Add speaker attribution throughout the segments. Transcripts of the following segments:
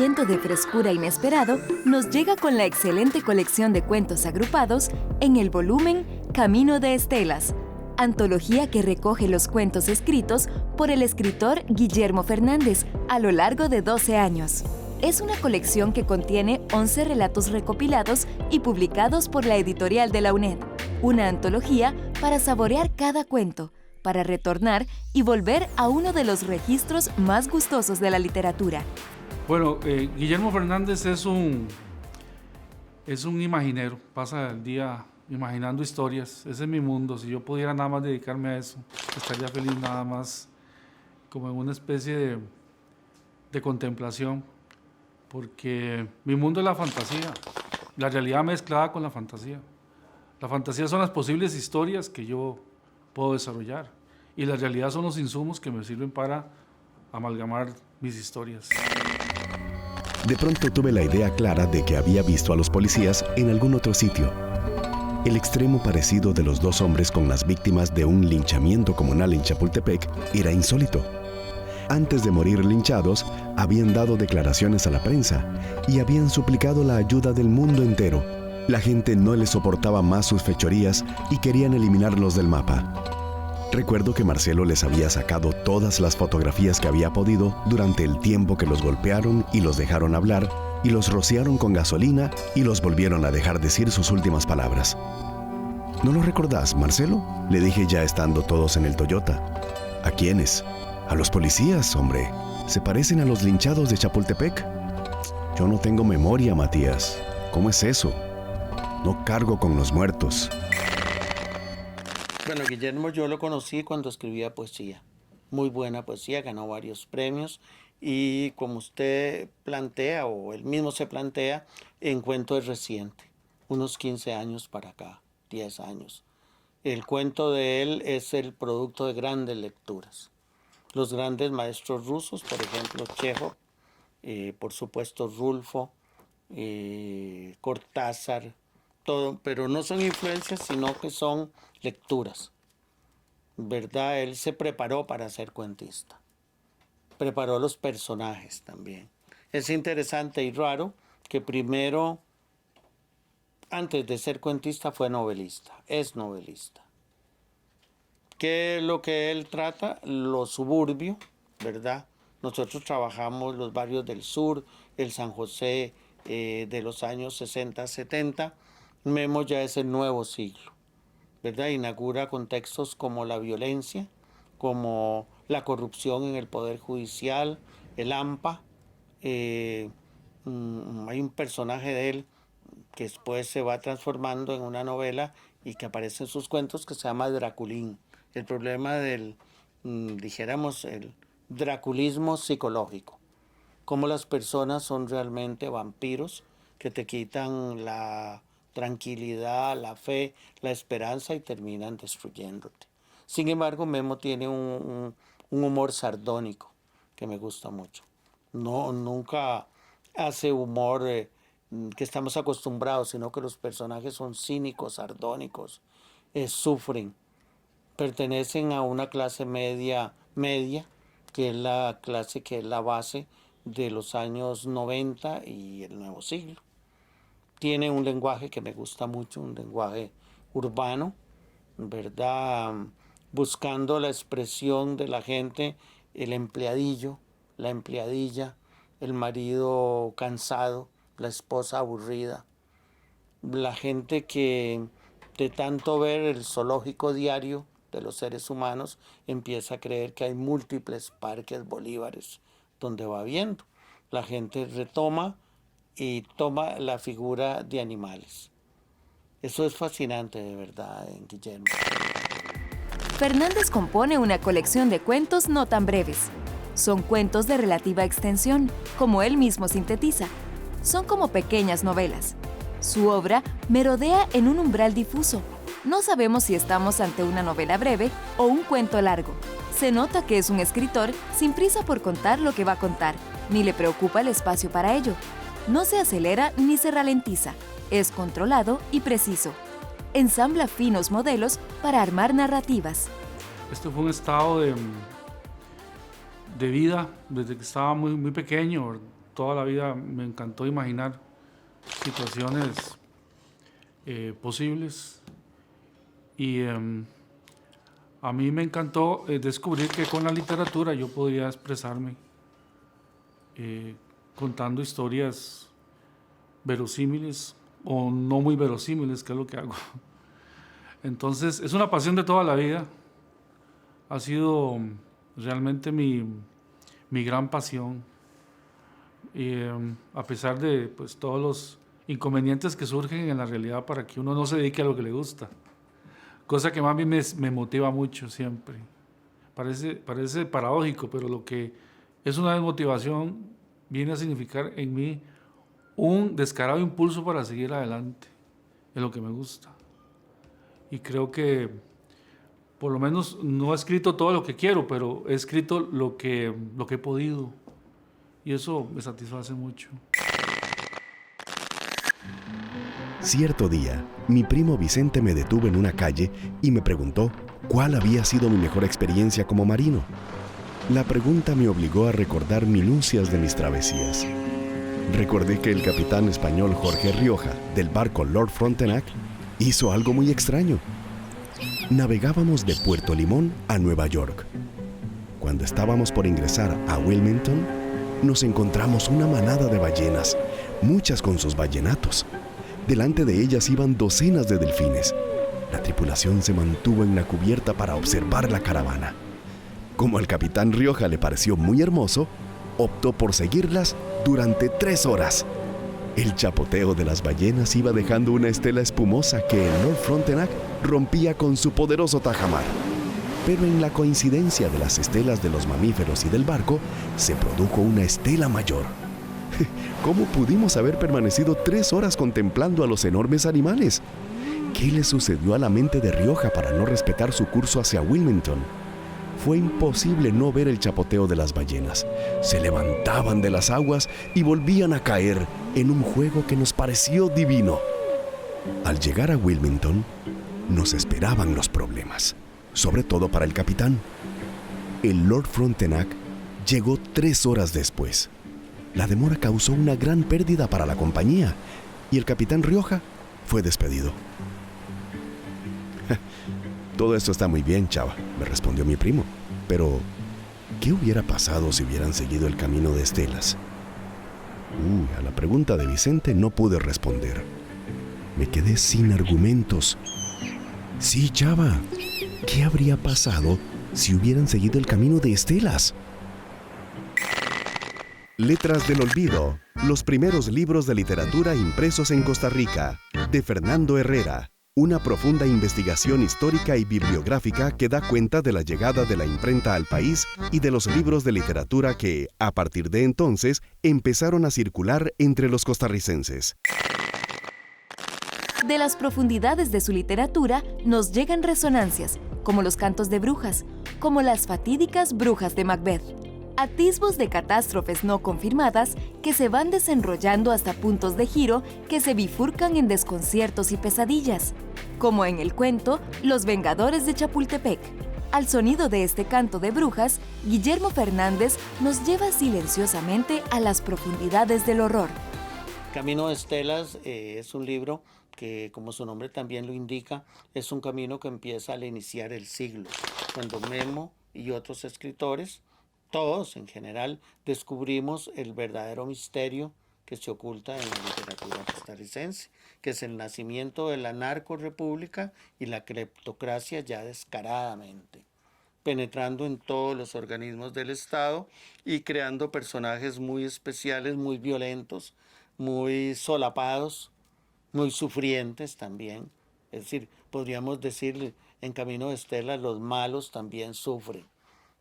Speaker 1: viento de frescura inesperado nos llega con la excelente colección de cuentos agrupados en el volumen Camino de Estelas, antología que recoge los cuentos escritos por el escritor Guillermo Fernández a lo largo de 12 años. Es una colección que contiene 11 relatos recopilados y publicados por la editorial de la UNED, una antología para saborear cada cuento, para retornar y volver a uno de los registros más gustosos de la literatura.
Speaker 2: Bueno, Guillermo Fernández es un imaginero, pasa el día imaginando historias. Ese es mi mundo. Si yo pudiera nada más dedicarme a eso, estaría feliz nada más como en una especie de contemplación, porque mi mundo es la fantasía, la realidad mezclada con la fantasía. La fantasía son las posibles historias que yo puedo desarrollar y la realidad son los insumos que me sirven para amalgamar mis historias.
Speaker 3: De pronto tuve la idea clara de que había visto a los policías en algún otro sitio. El extremo parecido de los dos hombres con las víctimas de un linchamiento comunal en Chapultepec era insólito. Antes de morir linchados, habían dado declaraciones a la prensa y habían suplicado la ayuda del mundo entero. La gente no les soportaba más sus fechorías y querían eliminarlos del mapa. Recuerdo que Marcelo les había sacado todas las fotografías que había podido durante el tiempo que los golpearon y los dejaron hablar, y los rociaron con gasolina y los volvieron a dejar decir sus últimas palabras. ¿No lo recordás, Marcelo?, le dije ya estando todos en el Toyota. ¿A quiénes? A los policías, hombre. ¿Se parecen a los linchados de Chapultepec? Yo no tengo memoria, Matías. ¿Cómo es eso? No cargo con los muertos.
Speaker 4: Bueno, Guillermo yo lo conocí cuando escribía poesía. Muy buena poesía, ganó varios premios y como usted plantea, o él mismo se plantea, en cuento es reciente, unos 15 años para acá, 10 años. El cuento de él es el producto de grandes lecturas. Los grandes maestros rusos, por ejemplo, Chejov, por supuesto Rulfo, Cortázar, todo, pero no son influencias, sino que son lecturas, ¿verdad? Él se preparó para ser cuentista, preparó los personajes también. Es interesante y raro que primero, antes de ser cuentista, fue novelista, es novelista. ¿Qué es lo que él trata? Lo suburbio, ¿verdad? Nosotros trabajamos los barrios del sur, el San José de los años 60, 70. Memo ya es el nuevo siglo, ¿verdad? Inaugura contextos como la violencia, como la corrupción en el Poder Judicial, el AMPA. Hay un personaje de él que después se va transformando en una novela y que aparece en sus cuentos que se llama Draculín. El problema del, dijéramos, el draculismo psicológico. Cómo las personas son realmente vampiros que te quitan la tranquilidad, la fe, la esperanza y terminan destruyéndote. Sin embargo, Memo tiene un humor sardónico que me gusta mucho. Nunca hace humor que estamos acostumbrados, sino que los personajes son cínicos, sardónicos, sufren, pertenecen a una clase media, que es la clase que es la base de los años 90 y el nuevo siglo. Tiene un lenguaje que me gusta mucho, un lenguaje urbano, ¿verdad? Buscando la expresión de la gente, el empleadillo, la empleadilla, el marido cansado, la esposa aburrida, la gente que de tanto ver el zoológico diario de los seres humanos empieza a creer que hay múltiples parques bolívares donde va viendo. La gente retoma y toma la figura de animales. Eso es fascinante de verdad en Guillermo.
Speaker 1: Fernández compone una colección de cuentos no tan breves. Son cuentos de relativa extensión, como él mismo sintetiza. Son como pequeñas novelas. Su obra merodea en un umbral difuso. No sabemos si estamos ante una novela breve o un cuento largo. Se nota que es un escritor sin prisa por contar lo que va a contar, ni le preocupa el espacio para ello. No se acelera ni se ralentiza. Es controlado y preciso. Ensambla finos modelos para armar narrativas.
Speaker 2: Esto fue un estado de vida desde que estaba muy pequeño. toda la vida me encantó imaginar situaciones posibles y a mí me encantó descubrir que con la literatura yo podía expresarme contando historias verosímiles o no muy verosímiles, que es lo que hago. Entonces, es una pasión de toda la vida. Ha sido realmente mi gran pasión. Y a pesar de pues, todos los inconvenientes que surgen en la realidad para que uno no se dedique a lo que le gusta. Cosa que más bien me motiva mucho siempre. Parece paradójico, pero lo que es una desmotivación viene a significar en mí un descarado impulso para seguir adelante en lo que me gusta. Y creo que por lo menos no he escrito todo lo que quiero, pero he escrito lo que he podido. Y eso me satisface mucho.
Speaker 3: Cierto día, mi primo Vicente me detuvo en una calle y me preguntó cuál había sido mi mejor experiencia como marino. La pregunta me obligó a recordar minucias de mis travesías. Recordé que el capitán español Jorge Rioja, del barco Lord Frontenac, hizo algo muy extraño. Navegábamos de Puerto Limón a Nueva York. Cuando estábamos por ingresar a Wilmington, nos encontramos una manada de ballenas, muchas con sus vallenatos. Delante de ellas iban docenas de delfines. La tripulación se mantuvo en la cubierta para observar la caravana. Como al capitán Rioja le pareció muy hermoso, optó por seguirlas durante 3 horas. El chapoteo de las ballenas iba dejando una estela espumosa que el Lord Frontenac rompía con su poderoso tajamar. Pero en la coincidencia de las estelas de los mamíferos y del barco, se produjo una estela mayor. ¿Cómo pudimos haber permanecido 3 horas contemplando a los enormes animales? ¿Qué le sucedió a la mente de Rioja para no respetar su curso hacia Wilmington? Fue imposible no ver el chapoteo de las ballenas. Se levantaban de las aguas y volvían a caer en un juego que nos pareció divino. Al llegar a Wilmington, nos esperaban los problemas, sobre todo para el capitán. El Lord Frontenac llegó 3 horas después. La demora causó una gran pérdida para la compañía y el capitán Rioja fue despedido. Todo esto está muy bien, chava, me respondió mi primo. Pero, ¿qué hubiera pasado si hubieran seguido el camino de estelas? A la pregunta de Vicente no pude responder. Me quedé sin argumentos. Sí, chava, ¿qué habría pasado si hubieran seguido el camino de estelas? Letras del Olvido, los primeros libros de literatura impresos en Costa Rica, de Fernando Herrera. Una profunda investigación histórica y bibliográfica que da cuenta de la llegada de la imprenta al país y de los libros de literatura que, a partir de entonces, empezaron a circular entre los costarricenses.
Speaker 1: De las profundidades de su literatura nos llegan resonancias, como los cantos de brujas, como las fatídicas brujas de Macbeth. Atisbos de catástrofes no confirmadas que se van desenrollando hasta puntos de giro que se bifurcan en desconciertos y pesadillas, como en el cuento Los Vengadores de Chapultepec. Al sonido de este canto de brujas, Guillermo Fernández nos lleva silenciosamente a las profundidades del horror.
Speaker 4: Camino de Estelas es un libro que, como su nombre también lo indica, es un camino que empieza al iniciar el siglo, cuando Memo y otros escritores, todos en general, descubrimos el verdadero misterio que se oculta en la literatura costarricense, que es el nacimiento de la narcorrepública y la cleptocracia ya descaradamente, penetrando en todos los organismos del Estado y creando personajes muy especiales, muy violentos, muy solapados, muy sufrientes también. Es decir, podríamos decir en Camino de Estelas, los malos también sufren.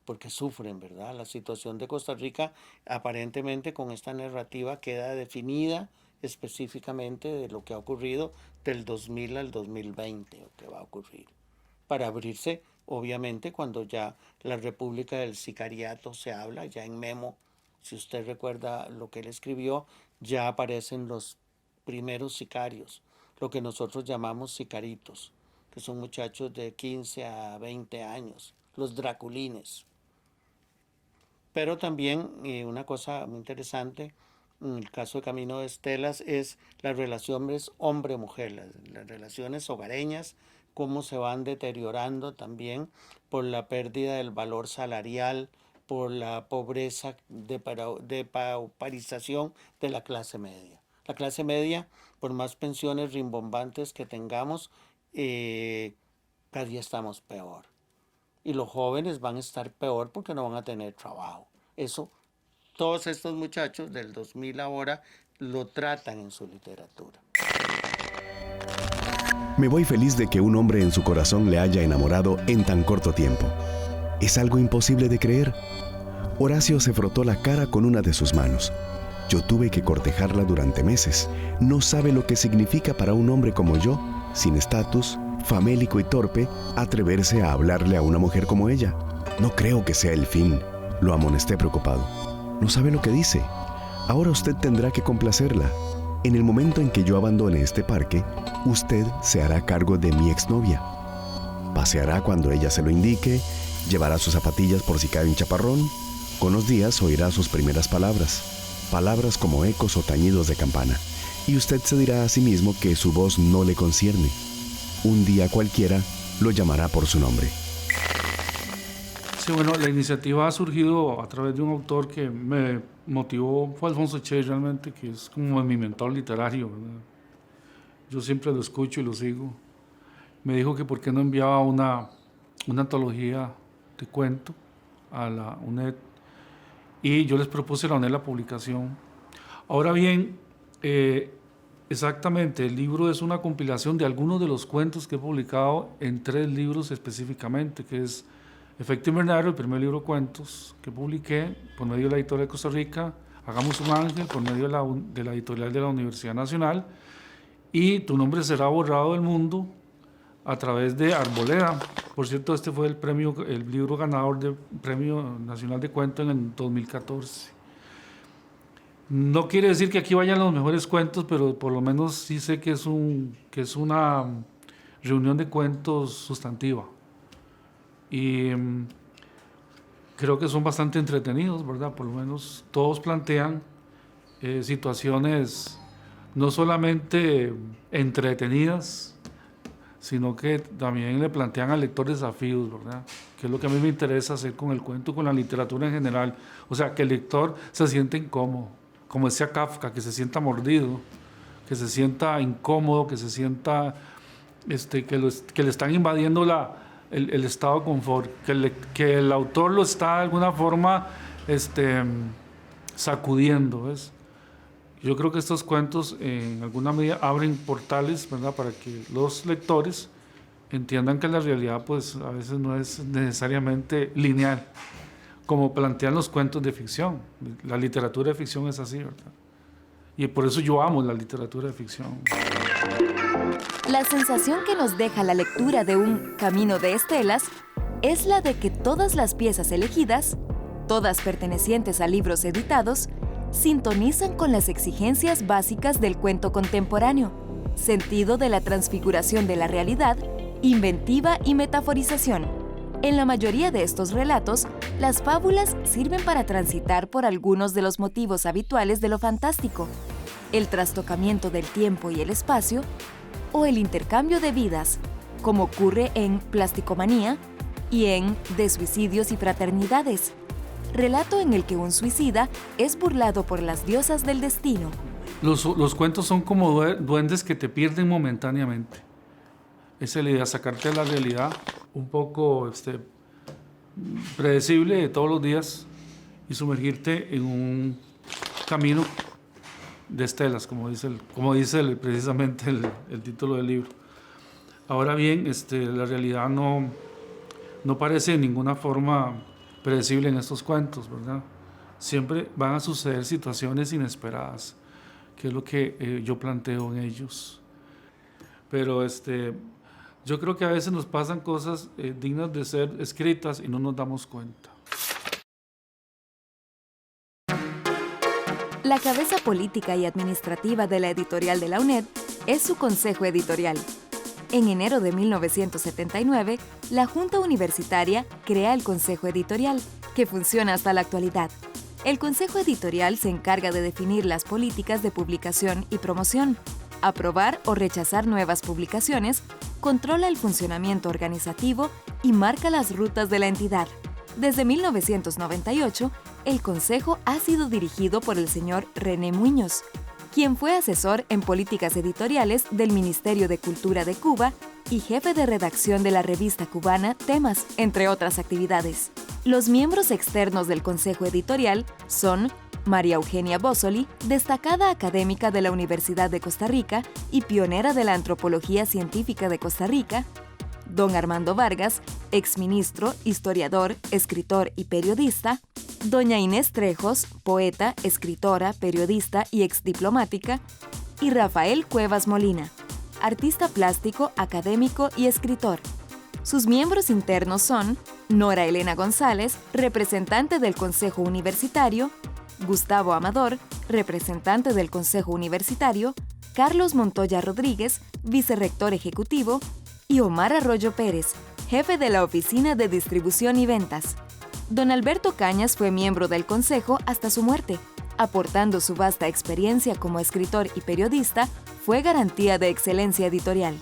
Speaker 4: Porque sufren, ¿verdad? La situación de Costa Rica aparentemente con esta narrativa queda definida específicamente de lo que ha ocurrido del 2000 al 2020, o que va a ocurrir, para abrirse, obviamente, cuando ya la República del Sicariato se habla, ya en Memo, si usted recuerda lo que él escribió, ya aparecen los primeros sicarios, lo que nosotros llamamos sicaritos, que son muchachos de 15 a 20 años, los draculines. Pero también una cosa muy interesante en el caso de Camino de Estelas, es las relaciones hombre-mujer, las relaciones hogareñas, cómo se van deteriorando también por la pérdida del valor salarial, por la pobreza de pauperización de la clase media. La clase media, por más pensiones rimbombantes que tengamos, cada día estamos peor. Y los jóvenes van a estar peor porque no van a tener trabajo. Eso, todos estos muchachos del 2000 ahora lo tratan en su literatura.
Speaker 3: Me voy feliz de que un hombre en su corazón le haya enamorado en tan corto tiempo. Es algo imposible de creer. Horacio se frotó la cara con una de sus manos. Yo tuve que cortejarla durante meses. No sabe lo que significa para un hombre como yo, sin estatus, famélico y torpe, atreverse a hablarle a una mujer como ella. No creo que sea el fin, lo amonesté preocupado. No sabe lo que dice. Ahora usted tendrá que complacerla. En el momento en que yo abandone este parque, usted se hará cargo de mi exnovia. Paseará cuando ella se lo indique, llevará sus zapatillas por si cae un chaparrón. Con los días oirá sus primeras palabras como ecos o tañidos de campana. Y usted se dirá a sí mismo que su voz no le concierne. Un día cualquiera lo llamará por su nombre.
Speaker 2: Sí, bueno, la iniciativa ha surgido a través de un autor que me motivó, fue Alfonso Che, realmente, que es como mi mentor literario, ¿verdad? Yo siempre lo escucho y lo sigo. Me dijo que por qué no enviaba una antología de cuento a la UNED, y yo les propuse a la UNED la publicación. Ahora bien, exactamente, el libro es una compilación de algunos de los cuentos que he publicado en 3 libros específicamente, que es Efecto Invernadero, el primer libro de cuentos que publiqué por medio de la editorial de Costa Rica, Hagamos un Ángel, por medio de la editorial de la Universidad Nacional, y Tu nombre será borrado del mundo, a través de Arboleda. Por cierto, este fue el libro ganador del Premio Nacional de Cuento en el 2014. No quiere decir que aquí vayan los mejores cuentos, pero por lo menos sí sé que es una reunión de cuentos sustantiva. Y creo que son bastante entretenidos, ¿verdad? Por lo menos todos plantean situaciones no solamente entretenidas, sino que también le plantean al lector desafíos, ¿verdad? Que es lo que a mí me interesa hacer con el cuento, con la literatura en general. O sea, que el lector se siente incómodo, como decía Kafka, que se sienta mordido, que se sienta incómodo, que se sienta que le están invadiendo el estado de confort, que el autor lo está de alguna forma sacudiendo, ¿ves? Yo creo que estos cuentos en alguna medida abren portales, ¿verdad?, para que los lectores entiendan que la realidad pues a veces no es necesariamente lineal, como plantean los cuentos de ficción. La literatura de ficción es así, ¿verdad? Y por eso yo amo la literatura de ficción.
Speaker 1: La sensación que nos deja la lectura de un Camino de Estelas es la de que todas las piezas elegidas, todas pertenecientes a libros editados, sintonizan con las exigencias básicas del cuento contemporáneo, sentido de la transfiguración de la realidad, inventiva y metaforización. En la mayoría de estos relatos, las fábulas sirven para transitar por algunos de los motivos habituales de lo fantástico: el trastocamiento del tiempo y el espacio, o el intercambio de vidas, como ocurre en Plasticomanía y en De suicidios y fraternidades, relato en el que un suicida es burlado por las diosas del destino.
Speaker 2: Los cuentos son como duendes que te pierden momentáneamente. Esa es la idea, sacarte de la realidad un poco predecible de todos los días y sumergirte en un camino de estelas, como dice precisamente el título del libro. Ahora bien, la realidad no parece de ninguna forma predecible en estos cuentos, ¿verdad? Siempre van a suceder situaciones inesperadas, que es lo que yo planteo en ellos. Pero yo creo que a veces nos pasan cosas dignas de ser escritas y no nos damos cuenta.
Speaker 1: La cabeza política y administrativa de la editorial de la UNED es su consejo editorial. En enero de 1979, la Junta Universitaria crea el Consejo Editorial, que funciona hasta la actualidad. El Consejo Editorial se encarga de definir las políticas de publicación y promoción, aprobar o rechazar nuevas publicaciones, controla el funcionamiento organizativo y marca las rutas de la entidad. Desde 1998, el Consejo ha sido dirigido por el señor René Muñoz, quien fue asesor en políticas editoriales del Ministerio de Cultura de Cuba y jefe de redacción de la revista cubana Temas, entre otras actividades. Los miembros externos del Consejo Editorial son María Eugenia Bossoli, destacada académica de la Universidad de Costa Rica y pionera de la antropología científica de Costa Rica; don Armando Vargas, exministro, historiador, escritor y periodista; doña Inés Trejos, poeta, escritora, periodista y exdiplomática; y Rafael Cuevas Molina, artista plástico, académico y escritor. Sus miembros internos son Nora Elena González, representante del Consejo Universitario; Gustavo Amador, representante del Consejo Universitario; Carlos Montoya Rodríguez, vicerrector ejecutivo; y Omar Arroyo Pérez, jefe de la Oficina de Distribución y Ventas. Don Alberto Cañas fue miembro del Consejo hasta su muerte. Aportando su vasta experiencia como escritor y periodista, fue garantía de excelencia editorial.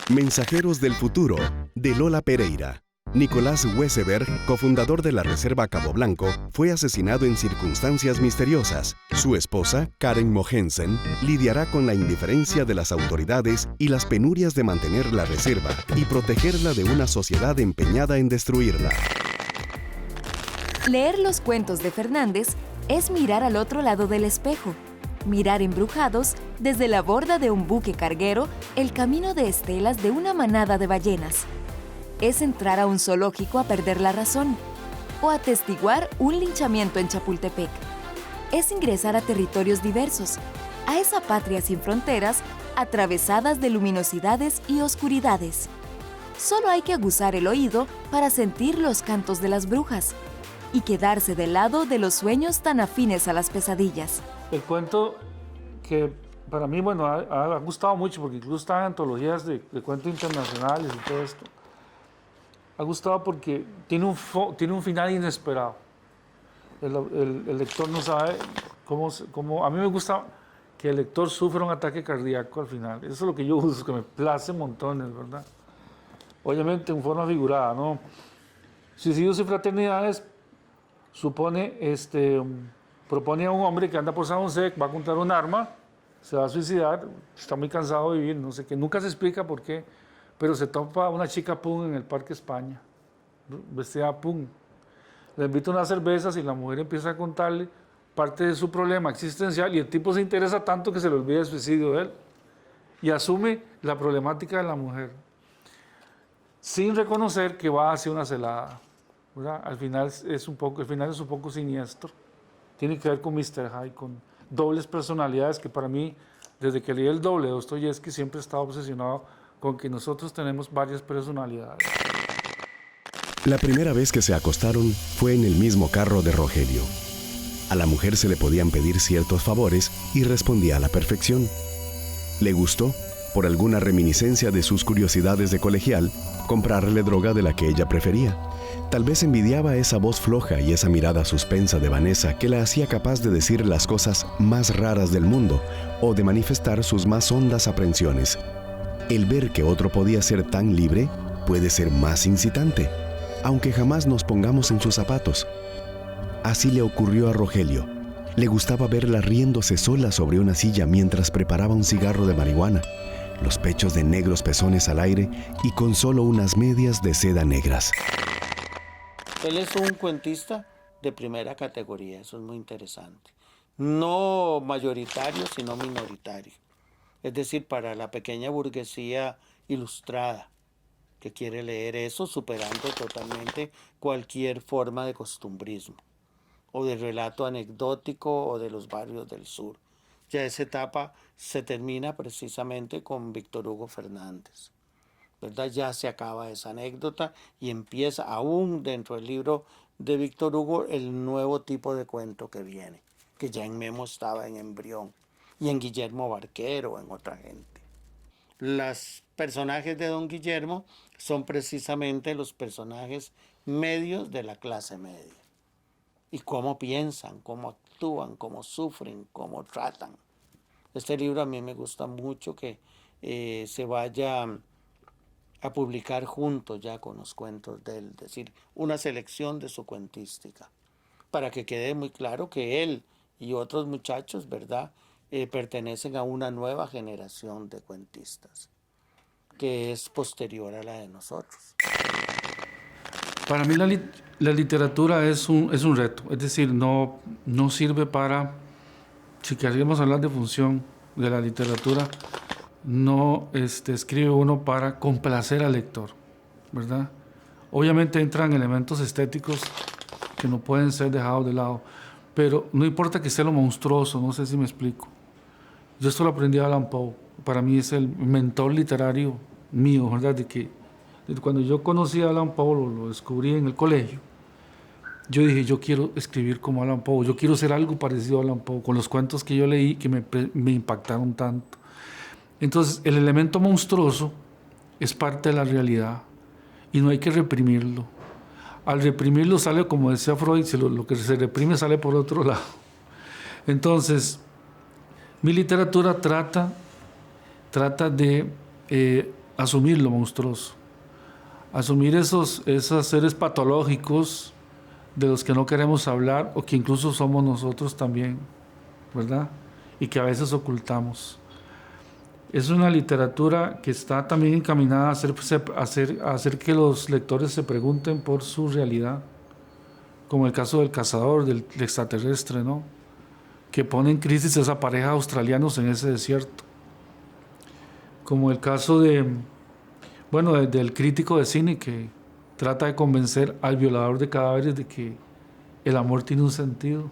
Speaker 3: Mensajeros del futuro, de Lola Pereira. Nicolás Weseberg, cofundador de la Reserva Cabo Blanco, fue asesinado en circunstancias misteriosas. Su esposa, Karen Mogensen, lidiará con la indiferencia de las autoridades y las penurias de mantener la reserva y protegerla de una sociedad empeñada en destruirla.
Speaker 1: Leer los cuentos de Fernández es mirar al otro lado del espejo. Mirar embrujados, desde la borda de un buque carguero, el camino de estelas de una manada de ballenas. Es entrar a un zoológico a perder la razón, o atestiguar un linchamiento en Chapultepec. Es ingresar a territorios diversos, a esa patria sin fronteras, atravesadas de luminosidades y oscuridades. Solo hay que aguzar el oído para sentir los cantos de las brujas y quedarse del lado de los sueños tan afines a las pesadillas.
Speaker 2: El cuento que para mí, bueno, ha gustado mucho, porque incluso está en antologías de cuentos internacionales y todo esto. Ha gustado porque tiene un final inesperado. El lector no sabe cómo... A mí me gusta que el lector sufra un ataque cardíaco al final. Eso es lo que yo uso, que me place montones, ¿verdad? Obviamente en forma figurada, ¿no? Suicidios y fraternidades propone a un hombre que anda por San José, va a encontrar un arma, se va a suicidar, está muy cansado de vivir, no sé qué, nunca se explica por qué, pero se topa una chica punk en el Parque España, vestida punk. Le invita unas cervezas y la mujer empieza a contarle parte de su problema existencial y el tipo se interesa tanto que se le olvida el suicidio de él y asume la problemática de la mujer sin reconocer que va hacia una celada, ¿verdad? Al final es un poco siniestro. Tiene que ver con Mr. Hyde, con dobles personalidades que para mí, desde que leí el doble de Dostoyevsky, siempre he estado obsesionado con que nosotros tenemos varias personalidades.
Speaker 3: La primera vez que se acostaron fue en el mismo carro de Rogelio. A la mujer se le podían pedir ciertos favores y respondía a la perfección. Le gustó, por alguna reminiscencia de sus curiosidades de colegial, comprarle droga de la que ella prefería. Tal vez envidiaba esa voz floja y esa mirada suspensa de Vanessa que la hacía capaz de decir las cosas más raras del mundo o de manifestar sus más hondas aprensiones. El ver que otro podía ser tan libre puede ser más incitante, aunque jamás nos pongamos en sus zapatos. Así le ocurrió a Rogelio. Le gustaba verla riéndose sola sobre una silla mientras preparaba un cigarro de marihuana, los pechos de negros pezones al aire y con solo unas medias de seda negras.
Speaker 4: Él es un cuentista de primera categoría, eso es muy interesante. No mayoritario, sino minoritario. Es decir, para la pequeña burguesía ilustrada que quiere leer eso, superando totalmente cualquier forma de costumbrismo o de relato anecdótico o de los barrios del sur. Ya esa etapa se termina precisamente con Víctor Hugo Fernández, ¿verdad? Ya se acaba esa anécdota y empieza aún dentro del libro de Víctor Hugo el nuevo tipo de cuento que viene, que ya en Memo estaba en embrión, y en Guillermo Barquero, en otra gente. Los personajes de don Guillermo son precisamente los personajes medios de la clase media. y cómo piensan, cómo actúan, cómo sufren, cómo tratan. Este libro a mí me gusta mucho que se vaya a publicar junto ya con los cuentos de él, es decir, una selección de su cuentística, para que quede muy claro que él y otros muchachos, ¿verdad?, pertenecen a una nueva generación de cuentistas, que es posterior a la de nosotros.
Speaker 2: Para mí la literatura es un reto, es decir, no sirve para, si queremos hablar de función de la literatura, no escribe uno para complacer al lector, ¿verdad? Obviamente entran elementos estéticos que no pueden ser dejados de lado, pero no importa que sea lo monstruoso, no sé si me explico. Yo esto lo aprendí a Allan Poe, para mí es el mentor literario mío, ¿verdad? Cuando yo conocí a Allan Poe, lo descubrí en el colegio, yo dije, yo quiero escribir como Allan Poe, yo quiero ser algo parecido a Allan Poe, con los cuentos que yo leí que me impactaron tanto. Entonces, el elemento monstruoso es parte de la realidad y no hay que reprimirlo. Al reprimirlo sale, como decía Freud, lo que se reprime sale por otro lado. Entonces, mi literatura trata de asumir lo monstruoso, asumir esos seres patológicos de los que no queremos hablar o que incluso somos nosotros también, ¿verdad? Y que a veces ocultamos. Es una literatura que está también encaminada a hacer que los lectores se pregunten por su realidad, como el caso del cazador, del extraterrestre, ¿no?, que pone en crisis a esa pareja de australianos en ese desierto. Como el caso del crítico de cine que trata de convencer al violador de cadáveres de que el amor tiene un sentido.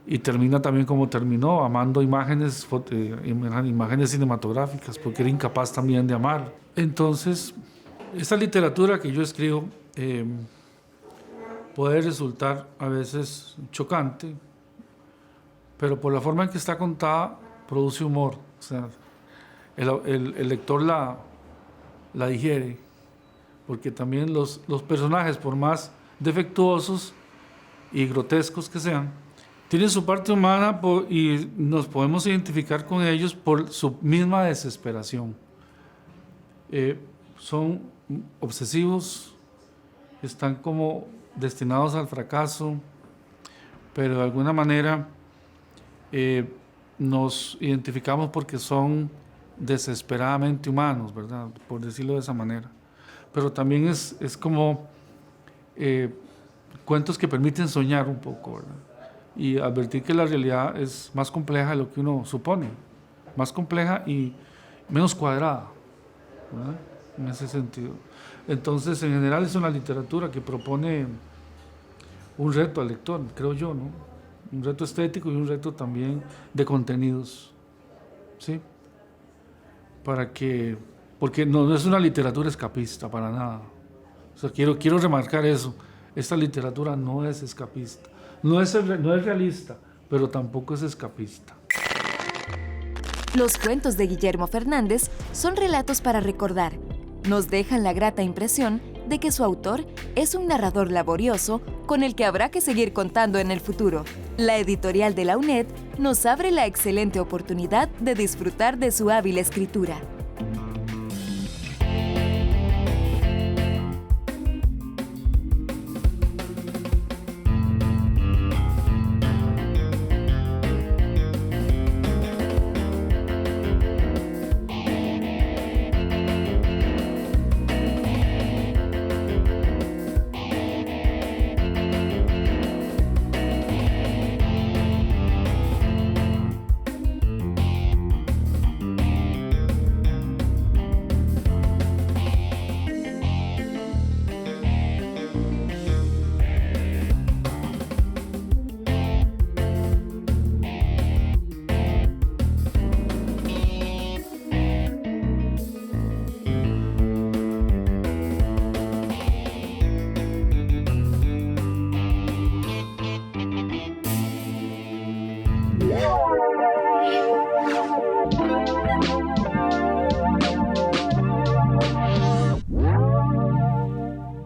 Speaker 2: Y termina también como terminó, amando imágenes cinematográficas, porque era incapaz también de amar. Entonces, esa literatura que yo escribo puede resultar a veces chocante, pero por la forma en que está contada, produce humor. O sea, el lector la digiere, porque también los personajes, por más defectuosos y grotescos que sean, tienen su parte humana y nos podemos identificar con ellos por su misma desesperación. Son obsesivos, están como destinados al fracaso, pero de alguna manera nos identificamos porque son desesperadamente humanos, ¿verdad?, por decirlo de esa manera. Pero también es como cuentos que permiten soñar un poco, ¿verdad?, y advertir que la realidad es más compleja de lo que uno supone, más compleja y menos cuadrada, ¿verdad?, en ese sentido. Entonces, en general es una literatura que propone un reto al lector, creo yo, ¿no?, un reto estético y un reto también de contenidos, ¿sí? Porque no es una literatura escapista para nada. O sea, quiero remarcar eso. Esta literatura no es escapista. No es realista, pero tampoco es escapista.
Speaker 1: Los cuentos de Guillermo Fernández son relatos para recordar. Nos dejan la grata impresión de que su autor es un narrador laborioso con el que habrá que seguir contando en el futuro. La editorial de la UNED nos abre la excelente oportunidad de disfrutar de su hábil escritura.